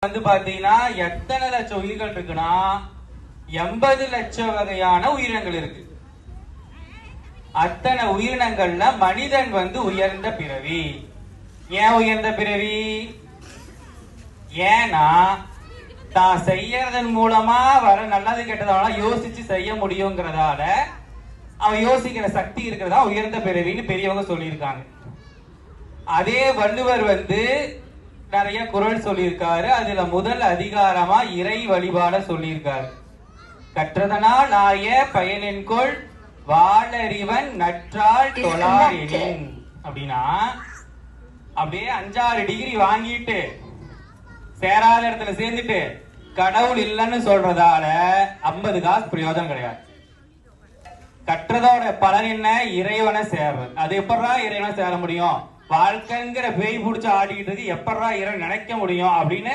வந்து பாத்தீங்கன்னா எத்தனை லட்சம் உயிர்கள் இருக்குன்னா 80 லட்சம் வகையான உயிரினங்கள் இருக்கு. அத்தனை உயிரினங்கள்ல மனிதன் வந்து உயர்ந்த பிறவி. ஏன் உயர்ந்த பிறவி? ஏன்னா தான் செய்யறதன் மூலமா வர நல்லது கெட்டதால யோசிச்சு செய்ய முடியுங்கிறதால அவன் யோசிக்கிற சக்தி இருக்கிறதா உயர்ந்த பிறவின்னு பெரியவங்க சொல்லியிருக்காங்க. அதே வள்ளுவர் வந்து நிறைய குறள் சொல்லியிருக்காரு. அதுல முதல் அதிகாரமா இறை வழிபாட சொல்லியிருக்காரு. கற்றதனால் ஆய பயனென்கொள் வாழறிவன் நற்றால் தொழார் எனின் அப்படின்னா, அப்படியே 5-6 டிகிரி வாங்கிட்டு சேராத இடத்துல சேர்ந்துட்டு கடவுள் இல்லைன்னு சொல்றதால 50 காசு பிரயோஜனம் கிடையாது. கற்றதோட பலன் என்ன? இறைவனை சேர்றது. அது எப்படா இறைவனை சேர முடியும்? வாழ்க்கைங்கிற பேய் பிடிச்சு ஆடிக்கிட்டு இருக்கு, எப்படா இறைவன் நினைக்க முடியும் அப்படின்னு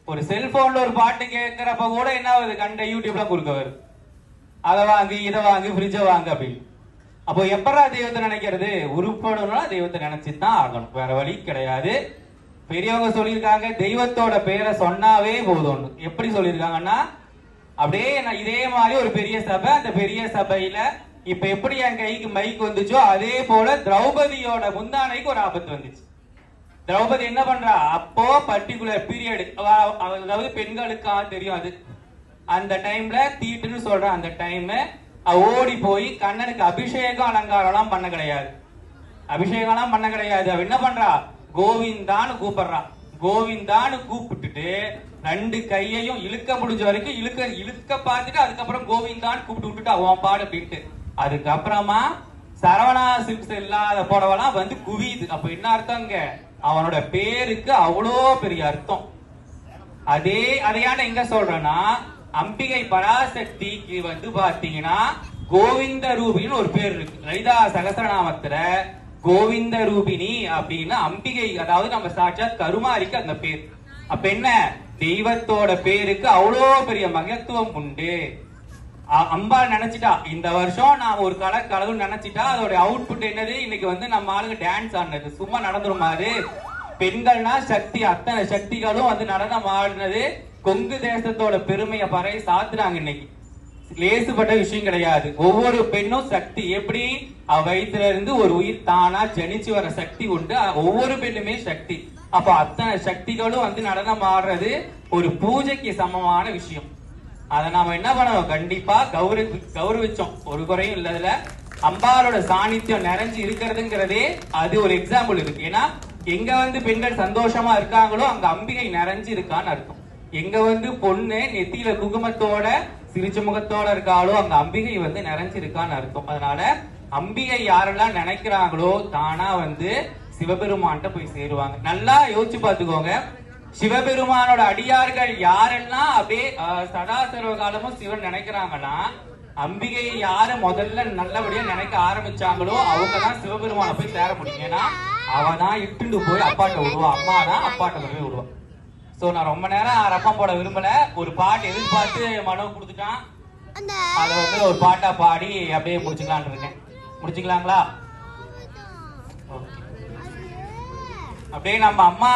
ஒரு செல்போன்ல ஒரு பாட்டு கேட்கிறப்ப கூட என்ன ஆகுது? கண்ட யூடியூப்ல குறுக்க வருது, அதை வாங்கு இதை வாங்கு ஃப்ரிட்ஜை வாங்கு அப்படின்னு. அப்போ எப்படா தெய்வத்தை நினைக்கிறது? உருப்படணும்னா தெய்வத்தை நினைச்சுதான் ஆகணும், வேற வழி கிடையாது. பெரியவங்க சொல்லியிருக்காங்க, தெய்வத்தோட பேரை சொன்னாவே போதும். எப்படி சொல்லியிருக்காங்கன்னா, அப்படியே இதே மாதிரி ஒரு பெரிய சபை, அந்த பெரிய சபையில இப்ப எப்படி என் கைக்கு மைக் வந்துச்சோ அதே போல திரௌபதியோட முந்தானைக்கு ஒரு ஆபத்து வந்துச்சு. திரௌபதி என்ன பண்றா? அப்போ பர்டிகுலர் பீரியட், அதாவது பெண்களுக்காக தெரியும் அது, அந்த டைம்ல தீட்டுன்னு சொல்ற அந்த டைம் ஓடி போய் கண்ணனுக்கு அபிஷேகம் அலங்காரம் எல்லாம் பண்ண கிடையாது. அபிஷேகம் எல்லாம் பண்ண கிடையாது. அவ என்ன பண்றா? கோவிந்தான்னு கூப்பிடுறா. கோவிந்தான்னு கூப்பிட்டுட்டு 2 கையையும் இழுக்க முடிஞ்ச வரைக்கும் இழுக்க பார்த்துட்டு அதுக்கப்புறம் கோவிந்தான்னு கூப்பிட்டு விட்டுட்டு அவன் பாடு அப்படின்ட்டு. அதுக்கப்புறமா சரவணா சிப்ஸ் இல்லாத புடவெல்லாம் வந்து குவியுது. அப்ப என்ன அர்த்தங்க? அவனோட பேருக்கு அவ்வளோ பெரிய அர்த்தம். அதையான எங்க சொல்றேன்னா, அம்பிகை பராசக்திக்கு வந்து பாத்தீங்கன்னா கோவிந்த ரூபின்னு ஒரு பேர் இருக்கு. லலிதா சகஸ்ரநாமத்துல கோவிந்த ரூபினி அப்படின்னு அம்பிகை, அதாவது நம்ம சாட்சாத் கருமாரிக்கு அந்த பேர். அப்ப என்ன? தெய்வத்தோட பேருக்கு அவ்வளோ பெரிய மகத்துவம் உண்டு. அம்பாள் நினைச்சிட்டா இந்த வருஷம் நான் ஒரு கலகு நினைச்சிட்டா அதோட அவுட்புட் என்னது? இன்னைக்கு வந்து நம்ம ஆளுங்க டான்ஸ் ஆடினது சும்மா நடந்துருமாது. பெண்கள்னா சக்தி, அத்தனை சக்திகளும் வந்து நடனம் ஆடினது கொங்கு தேசத்தோட பெருமையை பறை சாத்துறாங்க. இன்னைக்கு லேசுப்பட்ட விஷயம் கிடையாது. ஒவ்வொரு பெண்ணும் சக்தி. எப்படி? வயிற்றுல இருந்து ஒரு உயிர் தானா ஜனிச்சு வர சக்தி உண்டு. ஒவ்வொரு பெண்ணுமே சக்தி. அப்ப அத்தனை சக்திகளும் வந்து நடனம் ஆடுறது ஒரு பூஜைக்கு சமமான விஷயம். அதை நாம என்ன பண்ணணும்? கண்டிப்பா கௌரவிச்சோம், ஒரு குறையும் இல்லதுல. அம்பாலோட சாநித்தியம் நிறைஞ்சு இருக்கிறதுங்கிறதே அது ஒரு எக்ஸாம்பிள் இருக்கு. ஏன்னா எங்க வந்து பெண்கள் சந்தோஷமா இருக்காங்களோ அங்க அம்பிகை நிறைஞ்சு இருக்கான்னு அர்த்தம். எங்க வந்து பொண்ணு நெத்தியில குங்குமத்தோட சிரிச்ச முகத்தோட இருக்காளோ அங்க அம்பிகை வந்து நிறைஞ்சிருக்கான்னு அர்த்தம். அதனால அம்பிகை யாரெல்லாம் நினைக்கிறாங்களோ தானா வந்து சிவபெருமான்கிட்ட போய் சேருவாங்க. நல்லா யோசிச்சு பாத்துக்கோங்க, சிவபெருமானோட அடியார்கள் யாரெல்லாம் அப்படியே சதா சர்வ காலமும் சிவன் நினைக்கிறாங்கன்னா, அம்பிகையை யாரு முதல்ல நல்லபடியா நினைக்க ஆரம்பிச்சாங்களோ அவங்கதான் சிவபெருமான போய் சேர முடியும். ஏன்னா அவதான் இட்டுண்டு போய் அப்பாட்ட விடுவா, அம்மா தான் அப்பாட்ட போய் விடுவா. சோ நான் ரொம்ப நேரம் ரப்பம் போட விரும்பல. ஒரு பாட்டு எதிர்பார்த்து மனோ கொடுத்துட்டான், அதை வந்து ஒரு பாட்டா பாடி அப்படியே முடிச்சுக்கலான்னு இருக்கேன். முடிச்சுக்கலாங்களா? அப்படியே நம்ம அம்மா